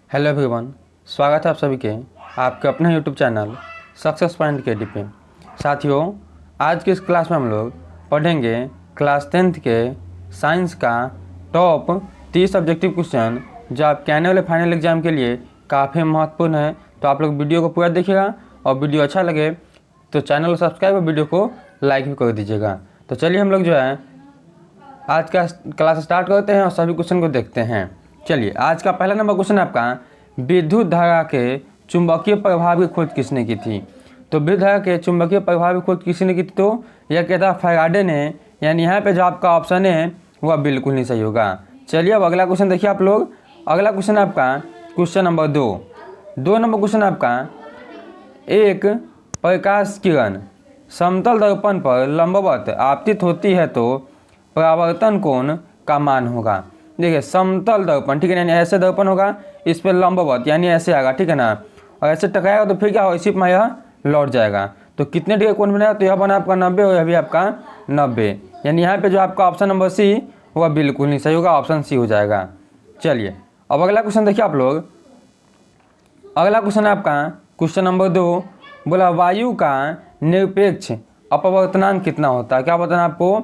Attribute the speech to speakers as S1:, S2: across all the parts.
S1: Hello everyone, स्वागत है आप सभी के आपके अपने यूट्यूब चैनल सक्सेस पॉइंट के पे। साथियों, आज की इस क्लास में हम लोग पढ़ेंगे क्लास 10th के साइंस का टॉप 30 ऑब्जेक्टिव क्वेश्चन जो आपके आने वाले फाइनल एग्जाम के लिए काफ़ी महत्वपूर्ण है। तो आप लोग वीडियो को पूरा देखिएगा और वीडियो अच्छा लगे तो चैनल को सब्सक्राइब और वीडियो को लाइक भी कर दीजिएगा। तो चलिए हम लोग जो है आज का क्लास स्टार्ट करते हैं और सभी क्वेश्चन को देखते हैं। चलिए, आज का पहला नंबर क्वेश्चन आपका, विद्युत धारा के चुंबकीय प्रभाव की खोज किसने की थी। तो विद्युत धारा के चुंबकीय प्रभाव की खोज किसने की थी, तो यह कहता है फैराडे ने। यानी यहाँ पे जो आपका ऑप्शन है वह बिल्कुल नहीं सही होगा। चलिए अब अगला क्वेश्चन देखिए आप लोग। अगला क्वेश्चन आपका क्वेश्चन नंबर 2 नंबर क्वेश्चन आपका, एक प्रकाश किरण समतल दर्पण पर लंबवत आपतित होती है तो परावर्तन कोण का मान होगा। देखिए, समतल दर्पण, ठीक है, यानी ऐसे दर्पण होगा, इस पर लंबवत यानी ऐसे आएगा, ठीक है ना, और ऐसे टकराएगा तो फिर क्या होगा, इसी में यह लौट जाएगा। तो कितने डिग्री कोण बनेगा, तो यह बना आपका 90 और यह भी आपका 90। यानी यहाँ पे जो आपका ऑप्शन नंबर सी वह बिल्कुल नहीं सही होगा, ऑप्शन सी हो जाएगा। चलिए अब अगला क्वेश्चन देखिए आप लोग। अगला क्वेश्चन आपका क्वेश्चन नंबर 2 बोला, वायु का निरपेक्ष अपवर्तनांक कितना होता है। क्या बताना आपको,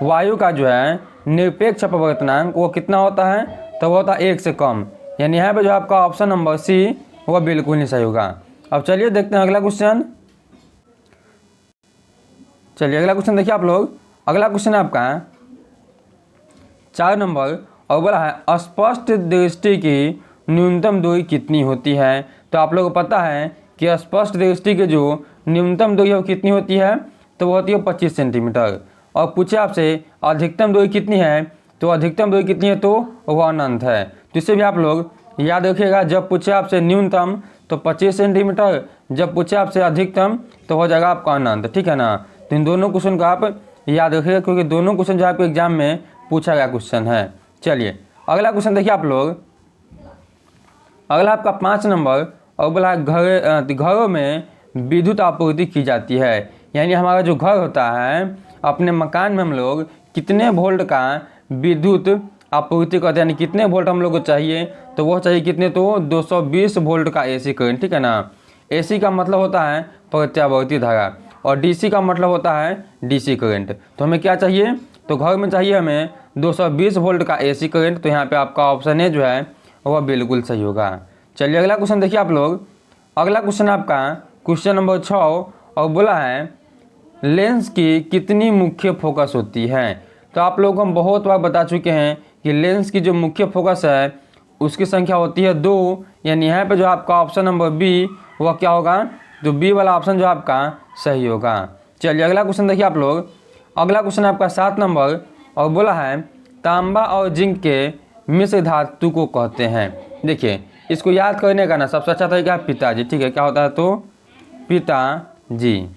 S1: वायु का जो है निरपेक्ष अपवर्तनांक वो कितना होता है, तो वो होता है 1 से कम। यानी यहाँ पे जो आपका ऑप्शन नंबर सी वह बिल्कुल नहीं सही होगा। अब चलिए देखते हैं अगला क्वेश्चन। चलिए अगला क्वेश्चन देखिए आप लोग। अगला क्वेश्चन आपका 4 नंबर और बोला है, स्पष्ट दृष्टि की न्यूनतम दूरी कितनी होती है। तो आप लोगों को पता है कि स्पष्ट दृष्टि की जो न्यूनतम दूरी है वो कितनी होती है, तो वो होती है 25 सेंटीमीटर। और पूछे आपसे अधिकतम दूरी कितनी है, तो अधिकतम दूरी कितनी है, तो वह अनंत है। तो इससे भी आप लोग याद रखिएगा, जब पूछे आपसे न्यूनतम तो 25 सेंटीमीटर, जब पूछे आपसे अधिकतम तो हो जाएगा आपका अनंत, ठीक है ना। तो इन दोनों क्वेश्चन को आप याद रखिएगा क्योंकि दोनों क्वेश्चन जो आपके एग्जाम में पूछा गया क्वेश्चन है। चलिए अगला क्वेश्चन देखिए आप लोग। अगला आपका 5 नंबर और बोला, घरों में विद्युत आपूर्ति की जाती है। यानी हमारा जो घर होता है, अपने मकान में हम लोग कितने वोल्ट का विद्युत आपूर्ति करते हैं, यानी कितने वोल्ट हम लोग को चाहिए, तो वो चाहिए कितने, तो 220 वोल्ट का एसी करंट, ठीक है ना। एसी का मतलब होता है प्रत्यावर्ती धारा और डीसी का मतलब होता है डीसी करंट। तो हमें क्या चाहिए, तो घर में चाहिए हमें 220 वोल्ट का एसी करंट। तो यहाँ पे आपका ऑप्शन ए जो है वह बिल्कुल सही होगा। चलिए अगला क्वेश्चन देखिए आप लोग। अगला क्वेश्चन आपका क्वेश्चन नंबर 6 और बोला है, लेंस की कितनी मुख्य फोकस होती है। तो आप लोगों को हम बहुत बार बता चुके हैं कि लेंस की जो मुख्य फोकस है उसकी संख्या होती है 2। यानी यहाँ पे जो आपका ऑप्शन नंबर बी वह क्या होगा, तो बी वाला ऑप्शन जो आपका सही होगा। चलिए अगला क्वेश्चन देखिए आप लोग। अगला क्वेश्चन आपका 7 नंबर और बोला है, तांबा और जिंक के मिश्र धातु को कहते हैं। देखिए, इसको याद करने का ना सबसे अच्छा तरीका है पिताजी, ठीक है, क्या होता है, तो पिताजी।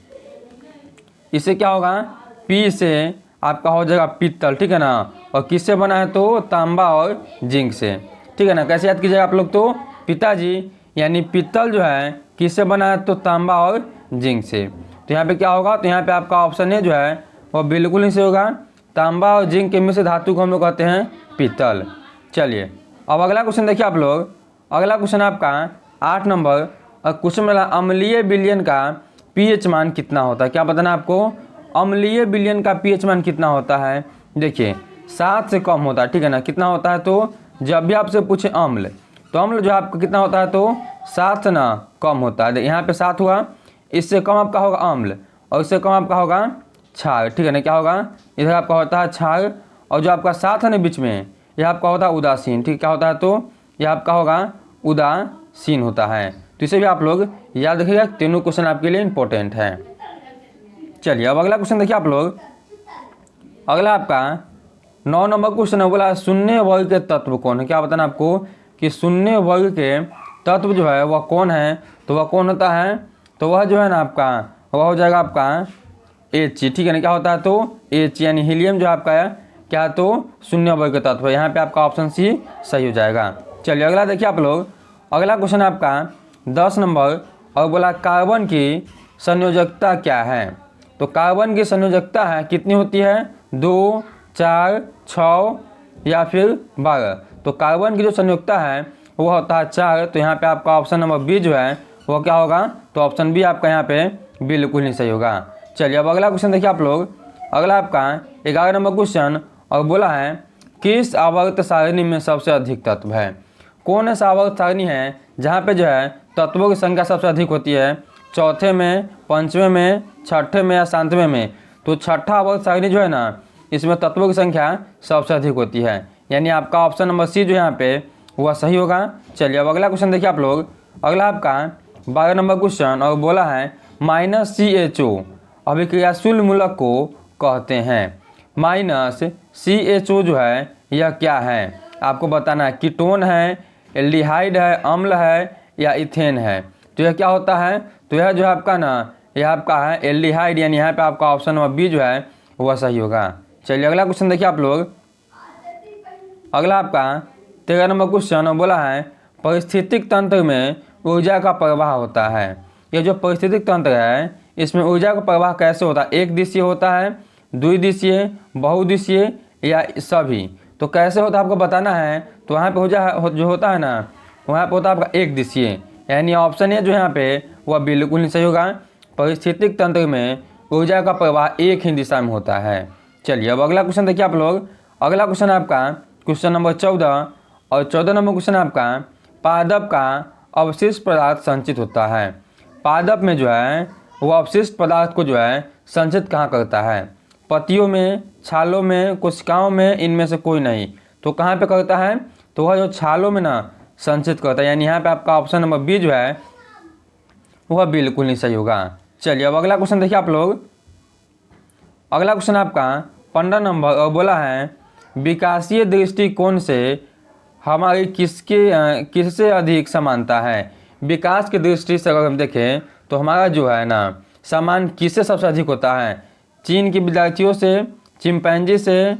S1: इससे क्या होगा, पी से आपका हो जाएगा पीतल, ठीक है ना, और किससे बना है, तो तांबा और जिंक से, ठीक है ना। कैसे याद कीजिएगा आप लोग, तो पिताजी यानी पीतल जो है किससे बना है, तो तांबा और जिंक से। तो यहाँ पे क्या होगा, तो यहाँ पे आपका ऑप्शन ए जो है वह बिल्कुल नहीं सही होगा। तांबा और जिंक के मिश्र धातु को हम लोग कहते हैं पीतल। चलिए अब अगला क्वेश्चन देखिए आप लोग। अगला क्वेश्चन आपका 8 नंबर और क्वेश्चन मिला, अम्लीय विलयन का पीएच मान कितना होता है। क्या बताना आपको, अम्लीय विलयन का पीएच मान कितना होता है। देखिए 7 से कम होता है, ठीक है ना। कितना होता है, तो जब भी आपसे पूछे अम्ल, तो अम्ल जो आपका कितना होता है, तो 7 से ना कम होता है। यहाँ पे 7 हुआ, इससे कम आपका होगा अम्ल और इससे कम आपका होगा क्षार, ठीक है ना। क्या होगा, इधर आपका होता है क्षार और जो आपका 7 है ना बीच में, यह आपका होता है उदासीन, ठीक, क्या होता है, तो यह आपका होगा उदासीन होता है। तो इसे भी आप लोग याद रखिएगा, तीनों क्वेश्चन आपके लिए इंपॉर्टेंट है। चलिए अब अगला क्वेश्चन देखिए आप लोग। अगला आपका 9 नंबर क्वेश्चन है, बोला शून्य वर्ग के तत्व कौन है। क्या बताना आपको कि शून्य वर्ग के तत्व जो है वह कौन है, तो वह कौन होता है, तो वह जो है ना आपका वह हो जाएगा आपका एच, ठीक है ना। क्या होता है, तो एच यानी हीलियम जो आपका है क्या, तो शून्य वर्ग के तत्व। यहाँ पे आपका ऑप्शन सी सही हो जाएगा। चलिए अगला देखिए आप लोग। अगला क्वेश्चन आपका 10 नंबर और बोला, कार्बन की संयोजकता क्या है। तो कार्बन की संयोजकता है कितनी होती है, 2, 4, 6 या फिर 12। तो कार्बन की जो संयोजकता है वो होता है 4। तो यहाँ पे आपका ऑप्शन नंबर बी जो है वो क्या होगा, तो ऑप्शन बी आपका यहाँ पे बिल्कुल नहीं सही होगा। चलिए अब अगला क्वेश्चन देखिए आप लोग। अगला आपका 11 नंबर क्वेश्चन और बोला है किस आवर्त सारणी में सबसे अधिक तत्व है। कौन ऐसा आवर्त सारणी है जहाँ पे जो है तत्वों की संख्या सबसे अधिक होती है, चौथे में, पांचवें में, छठे में या सातवें में। तो छठा आवर्त सारणी जो है ना, इसमें तत्वों की संख्या सबसे अधिक होती है, यानी आपका ऑप्शन नंबर सी जो यहाँ पे वह सही होगा। चलिए अब अगला क्वेश्चन देखिए आप लोग। अगला आपका 12 नंबर क्वेश्चन और बोला है -CHO अभिक्रियाशील मूलक को कहते हैं। -CHO जो है यह क्या है, आपको बताना है। कीटोन है, एल्डिहाइड है, अम्ल है या इथेन है। तो यह क्या होता है, तो यह जो है आपका ना, यह आपका है एल्डिहाइड, यानी यहाँ पे आपका ऑप्शन नंबर बी जो है वह सही होगा। चलिए अगला क्वेश्चन देखिए आप लोग। अगला आपका 13 नंबर क्वेश्चन बोला है परिस्थितिक तंत्र में ऊर्जा का प्रवाह होता है। ये जो परिस्थितिक तंत्र है इसमें ऊर्जा का प्रवाह कैसे होता है, एक दिशीय होता है, द्विदिशीय, बहुदिशीय या सभी। तो कैसे होता है आपको बताना है। तो वहाँ पे ऊर्जा जो होता है ना, वहाँ पे होता है आपका एक दिशीय, यानी ऑप्शन ए जो यहाँ पे वह बिल्कुल नहीं सही होगा। परिस्थितिक तंत्र में ऊर्जा का प्रवाह एक ही दिशा में होता है। चलिए अब अगला क्वेश्चन देखिए आप लोग। अगला क्वेश्चन आपका क्वेश्चन नंबर 14 और 14 नंबर क्वेश्चन आपका पादप का अवशिष्ट पदार्थ संचित होता है। पादप में जो है वो अवशिष्ट पदार्थ को जो है संचित कहाँ करता है, पत्तियों में, छालों में, कोशिकाओं में, इनमें से कोई नहीं। तो कहाँ पे करता है, तो वह जो छालों में ना संचित करता है, यानी यहाँ पे आपका ऑप्शन नंबर बी जो है वह बिल्कुल नहीं सही होगा। चलिए अब अगला क्वेश्चन देखिए आप लोग। अगला क्वेश्चन आपका 15 नंबर और बोला है विकासीय दृष्टिकोण से हमारी किससे अधिक समानता है। विकास की दृष्टि से अगर हम देखें तो हमारा जो है ना समान किससे सबसे अधिक होता है, चीन के विद्यार्थियों से, चिंपैंजी से,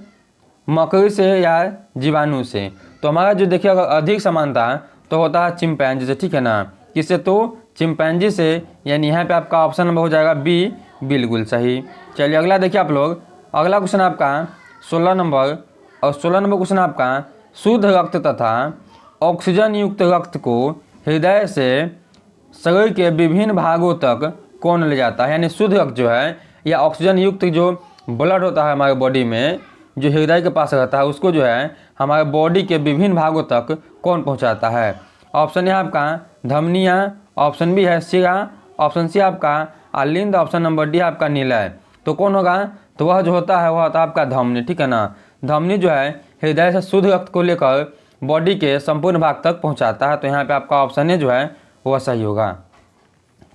S1: मकड़ी से या जीवाणु से। तो हमारा जो देखिए अगर अधिक समानता तो होता है चिंपैंजी से, ठीक है ना। किससे, तो चिंपैंजी से, यानी यहाँ पे आपका ऑप्शन नंबर हो जाएगा बी बिल्कुल सही। चलिए अगला देखिए आप लोग। अगला क्वेश्चन आपका 16 नंबर और 16 नंबर क्वेश्चन आपका शुद्ध रक्त तथा ऑक्सीजन युक्त रक्त को हृदय से शरीर के विभिन्न भागों तक कौन ले जाता है। यानी शुद्ध रक्त जो है या ऑक्सीजन युक्त जो ब्लड होता है हमारे बॉडी में, जो हृदय के पास रहता है, उसको जो है हमारे बॉडी के विभिन्न भागों तक कौन पहुंचाता है। ऑप्शन है आपका धमनियाँ, ऑप्शन बी है शिरा, ऑप्शन सी आपका आलिंद, ऑप्शन नंबर डी आपका निलय। तो कौन होगा, तो वह जो होता है वह होता है आपका धमनी, ठीक है ना। धमनी जो है हृदय से शुद्ध रक्त को लेकर बॉडी के संपूर्ण भाग तक पहुंचाता है। तो यहाँ पे आपका ऑप्शन ए जो है वह सही होगा।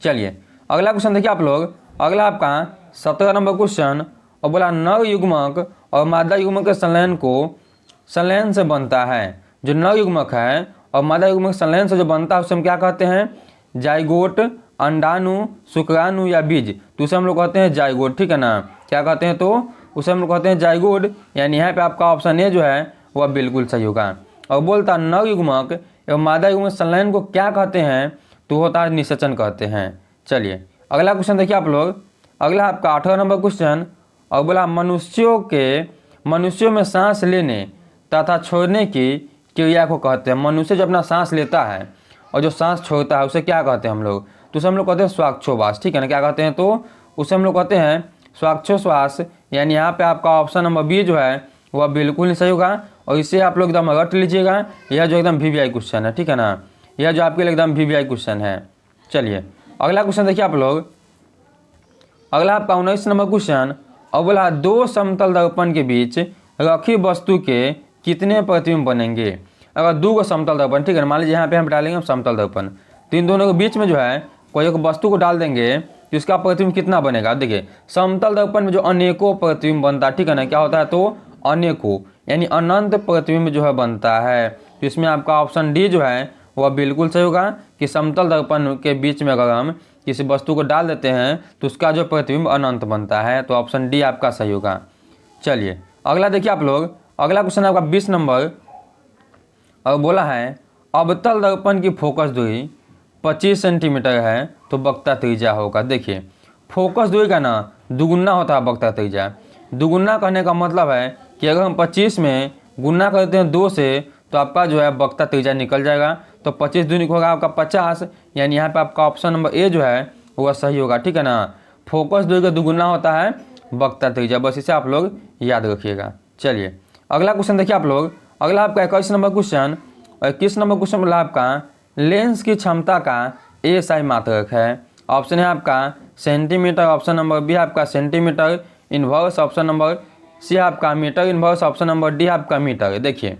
S1: चलिए अगला क्वेश्चन देखिए आप लोग। अगला आपका 17 नंबर क्वेश्चन और बोला नर युग्मक और मादा युग्मक के संलयन से बनता है। जो नर युग्मक है और मादा युग्मक संलयन से जो बनता है उसे हम क्या कहते हैं, जाइगोट, अंडाणु, शुक्राणु या बीज। तो उसे हम लोग कहते हैं जाइगोट, ठीक है ना। क्या कहते हैं, तो उसे हम लोग कहते हैं जाइगोट, यानी यहाँ पे आपका ऑप्शन ए जो है वह बिल्कुल सही होगा। और बोलता नर युग्मक एवं मादा युग्मक संलयन को क्या कहते हैं, तो होता है निषेचन कहते हैं। चलिए अगला क्वेश्चन देखिए आप लोग। अगला आपका 18 नंबर क्वेश्चन और बोला मनुष्यों में सांस लेने तथा छोड़ने की क्रिया को कहते हैं। मनुष्य जो अपना सांस लेता है और जो सांस छोड़ता है उसे क्या कहते हैं हम लोग, तो उसे हम लोग कहते हैं श्वासोच्छ्वास, ठीक है ना। क्या कहते हैं, तो उसे हम लोग कहते हैं श्वासोच्छ्वास, यानी यहाँ पे आपका ऑप्शन नंबर बी जो है वह बिल्कुल नहीं सही होगा। और इसे आप लोग एकदम रट लीजिएगा, यह जो एकदम VVI क्वेश्चन है, ठीक है ना। यह जो आपके लिए एकदम VVI क्वेश्चन है। चलिए अगला क्वेश्चन देखिए आप लोग। अगला आपका 19 नंबर क्वेश्चन और बोला दो समतल दर्पण के बीच रखी वस्तु के कितने प्रतिबिंब बनेंगे। अगर दो समतल दर्पण, ठीक है, मान लीजिए यहाँ पे हम डालेंगे समतल दर्पण, तो इन दोनों के बीच में जो है कोई एक वस्तु को डाल देंगे तो इसका प्रतिबिंब कितना बनेगा। देखिए समतल दर्पण में जो अनेकों प्रतिबिंब बनता है, ठीक है ना, क्या होता है, तो अनेकों यानी अनंत प्रतिबिंब जो है बनता है। तो इसमें आपका ऑप्शन डी जो है वह बिल्कुल सही होगा कि समतल दर्पण के बीच में अगर हम किसी वस्तु को डाल देते हैं तो उसका जो प्रतिबिंब अनंत बनता है। तो ऑप्शन डी आपका सही होगा। चलिए अगला देखिए आप लोग। अगला क्वेश्चन आपका 20 नंबर और बोला है अवतल दर्पण की फोकस दूरी 25 सेंटीमीटर है तो वक्रता त्रिज्या होगा। देखिए फोकस दूरी का ना दुगुना होता है वक्रता त्रिज्या। दुगुना कहने का मतलब है कि अगर हम 25 में गुना करते हैं 2 से तो तो आपका जो है वक्ता त्रिज्या निकल जाएगा। तो 25 दूनी होगा आपका 50, यानी यहाँ पे आपका ऑप्शन नंबर ए जो है वह सही होगा, ठीक है ना। फोकस दूरी का दुगुना होता है वक्ता त्रिज्या, बस इसे आप लोग याद रखिएगा। चलिए अगला क्वेश्चन देखिए आप लोग। अगला आपका 21 नंबर क्वेश्चन, और 21 नंबर क्वेश्चन मतलब आपका लेंस की क्षमता का एसआई मात्रक है। ऑप्शन है आपका सेंटीमीटर, ऑप्शन नंबर बी आपका centimetre inverse, option number C आपका metre inverse, option number D आपका मीटर। देखिए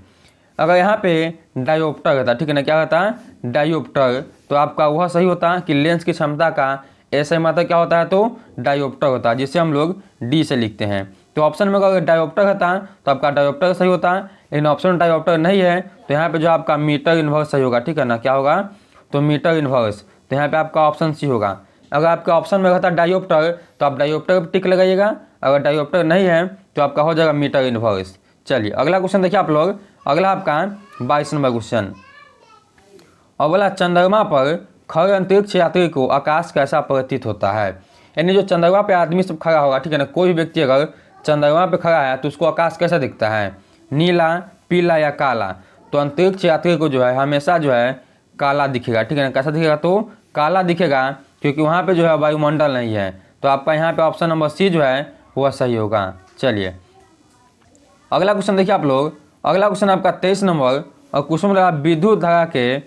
S1: अगर यहाँ पे डायोप्टर रहता, ठीक है ना, क्या होता है डायोप्टर, तो आपका वह सही होता कि लेंस की क्षमता का एसआई मात्रक क्या होता है, तो डायोप्टर होता है, जिसे हम लोग डी से लिखते हैं। तो ऑप्शन में अगर डायोप्टर रहता तो आपका डायोप्टर सही होता, लेकिन ऑप्शन डायोप्टर नहीं है तो यहाँ पे जो आपका मीटर इनवर्स सही होगा, ठीक है ना। क्या होगा, तो मीटर इनवर्स, तो यहाँ पे आपका ऑप्शन सी होगा। अगर आपका ऑप्शन में रहता डायोप्टर तो आप डायोप्टर पर टिक लगाइएगा, अगर डायोप्टर नहीं है तो आपका हो जाएगा मीटर इनवर्स। चलिए अगला क्वेश्चन देखिए आप लोग। अगला आपका 22 नंबर क्वेश्चन, और बोला चंद्रमा पर खड़े अंतरिक्ष यात्री को आकाश कैसा प्रतीत होता है। यानी जो चंद्रमा पे आदमी सब खड़ा होगा, ठीक है ना, कोई भी व्यक्ति अगर चंद्रमा पे खड़ा है तो उसको आकाश कैसा दिखता है, नीला, पीला या काला। तो अंतरिक्ष यात्री को जो है हमेशा जो है काला दिखेगा, ठीक है ना। कैसा दिखेगा, तो काला दिखेगा, क्योंकि वहाँ पे जो है वायुमंडल नहीं है। तो आपका यहाँ पे ऑप्शन नंबर सी जो है वह सही होगा। चलिए अगला क्वेश्चन देखिए आप लोग। अगला क्वेश्चन आपका 23 नंबर, और क्वेश्चन लगा विद्युत धारा के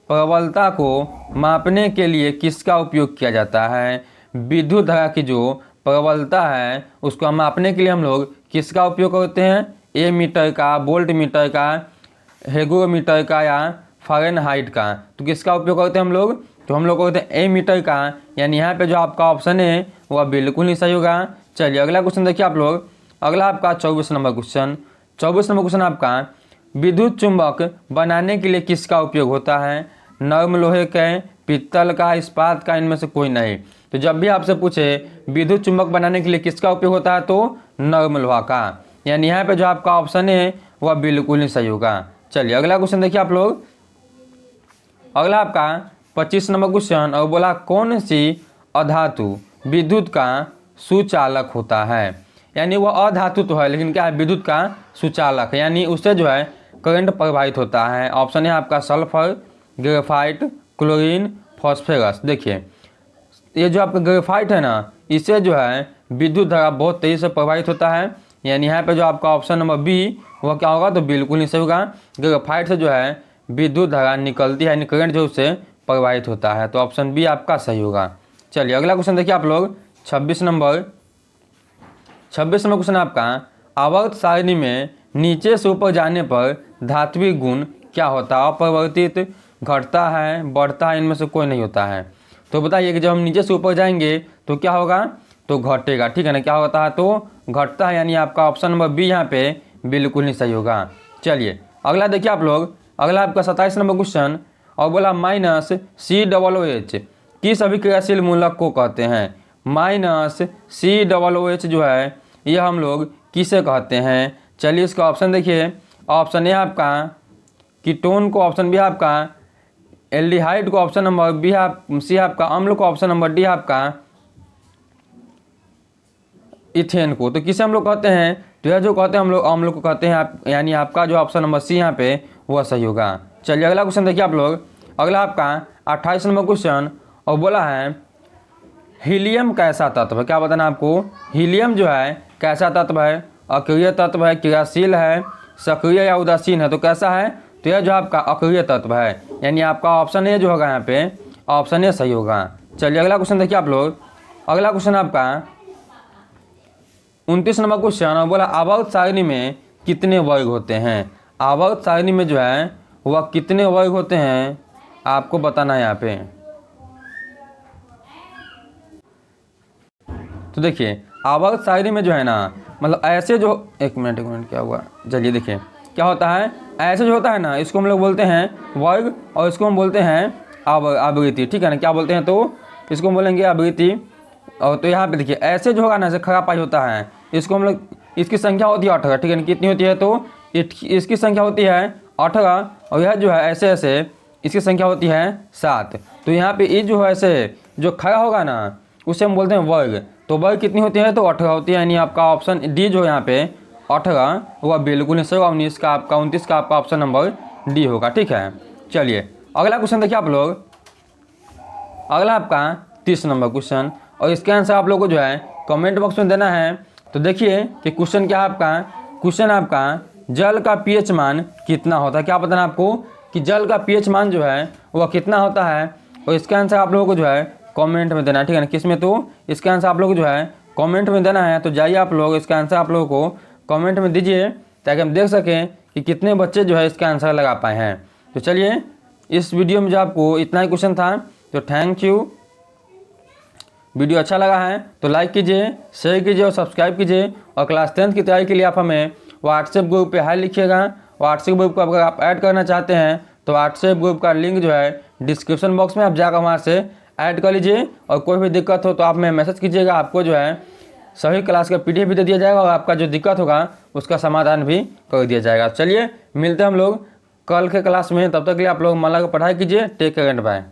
S1: प्रबलता को मापने के लिए किसका उपयोग किया जाता है। विद्युत धारा की जो प्रबलता है उसको मापने के लिए हम लोग किसका उपयोग करते हैं, ए मीटर का, वोल्ट मीटर का, हेगोमीटर का या फ़ारेनहाइट का। तो किसका उपयोग करते हैं हम लोग, तो हम लोग करते हैं ए मीटर का, यानी यहाँ पे जो आपका ऑप्शन है वह बिल्कुल नहीं सही होगा। चलिए अगला क्वेश्चन देखिए आप लोग। अगला आपका 24 नंबर क्वेश्चन। 24 नंबर क्वेश्चन आपका विद्युत चुंबक बनाने के लिए किसका उपयोग होता है, नर्म लोहे के, पीतल का, इस्पात का, इनमें से कोई नहीं। तो जब भी आपसे पूछे विद्युत चुंबक बनाने के लिए किसका उपयोग होता है, तो नर्म लोहा का, यानी यहाँ पे जो आपका ऑप्शन है वह बिल्कुल नहीं सही होगा। चलिए अगला क्वेश्चन देखिए आप लोग। अगला आपका 25 नंबर क्वेश्चन, और बोला कौन सी अधातु विद्युत का सुचालक होता है। यानी वह अधातु तो है लेकिन क्या है, विद्युत का सुचालक है, यानी उससे जो है करंट प्रवाहित होता है। ऑप्शन है आपका सल्फर, ग्रेफाइट, क्लोरीन, फॉस्फेरस। देखिए ये जो आपका ग्रेफाइट है ना, इससे जो है विद्युत धारा बहुत तेज़ी से प्रवाहित होता है, यानी यहाँ पे जो आपका ऑप्शन नंबर बी वह क्या होगा, तो बिल्कुल नहीं सही होगा। ग्रेफाइट से जो है विद्युत धारा निकलती है, यानी करंट जो उससे प्रवाहित होता है, तो ऑप्शन बी आपका सही होगा। चलिए अगला क्वेश्चन देखिए आप लोग। 26 नंबर क्वेश्चन आपका आवर्त सारणी में नीचे से ऊपर जाने पर धात्विक गुण क्या होता है, अपरिवर्तित, घटता है, बढ़ता है, इनमें से कोई नहीं होता है। तो बताइए कि जब हम नीचे से ऊपर जाएंगे तो क्या होगा, तो घटेगा, ठीक है ना। क्या होता है, तो घटता है, यानी आपका ऑप्शन नंबर बी यहाँ पे बिल्कुल नहीं सही होगा। चलिए अगला देखिए आप लोग। अगला आपका 27 नंबर क्वेश्चन, और बोला -COOH किस अभिक्रियाशील मूलक को कहते हैं। -COOH जो है यह हम लोग किसे कहते हैं। चलिए इसका ऑप्शन देखिए। ऑप्शन ए आपका कीटोन को, ऑप्शन बी आपका एल्डिहाइड को, ऑप्शन नंबर बी सी आपका अम्ल को, ऑप्शन नंबर डी आपका इथेन को। तो किसे हम लोग कहते हैं, तो यह जो कहते हैं हम लोग अम्ल को कहते हैं, यानी आपका जो ऑप्शन नंबर सी यहाँ पे वह सही होगा। चलिए अगला क्वेश्चन देखिए आप लोग। अगला आपका 28 नंबर क्वेश्चन, और बोला है हीलियम कैसा तत्व है। क्या बताना आपको, हीलियम जो है कैसा तत्व है, अक्रिय तत्व है, क्रियाशील है, सक्रिय या उदासीन है। तो कैसा है, तो यह जो आपका अक्रिय तत्व है, यानी आपका ऑप्शन ए जो होगा यहाँ पे ऑप्शन ए सही होगा। चलिए अगला क्वेश्चन देखिए आप लोग। अगला क्वेश्चन आपका 29 नंबर क्वेश्चन, और बोला आवर्त सारणी में कितने वर्ग होते हैं। आवर्त सारणी में जो है वह कितने वर्ग होते हैं आपको बताना है यहाँ पे। तो देखिए आवर्त सारणी में जो है ना, मतलब ऐसे जो एक मिनट क्या हुआ, चलिए देखिए क्या होता है, ऐसे जो होता है ना इसको हम लोग बोलते हैं वर्ग, और इसको हम बोलते हैं आवृत्ति, ठीक है ना। क्या बोलते हैं, तो इसको हम बोलेंगे आवृत्ति। और तो यहाँ पे देखिए ऐसे जो होगा ना, ऐसे खड़ा पाई होता है, इसको हम लोग, इसकी संख्या होती है 18, ठीक है ना। कितनी होती है, तो इसकी संख्या होती है 18, और यह जो है ऐसे ऐसे इसकी संख्या होती है 7। तो यहाँ पे ये जो है ऐसे जो खड़ा होगा ना उसे हम बोलते हैं वर्ग। तो वर्ग कितनी होती है, तो 18 होती है, यानी आपका ऑप्शन डी जो यहाँ पे 18 वह बिल्कुल नहीं सही होगा। 29 का आपका ऑप्शन नंबर डी होगा। ठीक है, चलिए अगला क्वेश्चन देखिए आप लोग। अगला आपका 30 नंबर क्वेश्चन, और इसका आंसर आप लोग को जो है कमेंट बॉक्स में देना है। तो देखिए कि क्वेश्चन क्या है आपका। क्वेश्चन आपका जल का पीएच मान कितना होता है। क्या बताना आपको कि जल का पीएच मान जो है वह कितना होता है, और इसका आंसर आप लोगों को जो है कमेंट में देना है। ठीक है ना, किस में, तो इसका आंसर आप लोग को जो है कमेंट में देना है। तो जाइए आप लोग इसका आंसर आप लोगों को कमेंट में दीजिए, ताकि हम देख सकें कि कितने बच्चे जो है इसका आंसर लगा पाए हैं। तो चलिए इस वीडियो में जो आपको इतना ही क्वेश्चन था, तो थैंक यू। वीडियो अच्छा लगा है तो लाइक कीजिए, शेयर कीजिए और सब्सक्राइब कीजिए। और क्लास 10 की तैयारी के लिए आप हमें व्हाट्सएप ग्रुप पे हाई लिखिएगा। व्हाट्सएप ग्रुप को अगर आप ऐड करना चाहते हैं तो व्हाट्सएप ग्रुप का लिंक जो है डिस्क्रिप्शन बॉक्स में, आप जाकर वहाँ से ऐड कर लीजिए। और कोई भी दिक्कत हो तो आप हमें मैसेज कीजिएगा, आपको जो है सभी क्लास का PDF भी दे दिया जाएगा, और आपका जो दिक्कत होगा उसका समाधान भी कर दिया जाएगा। चलिए मिलते हैं हम लोग कल के क्लास में, तब तक के लिए आप लोग मन लगा पढ़ाई कीजिए। Take care and bye.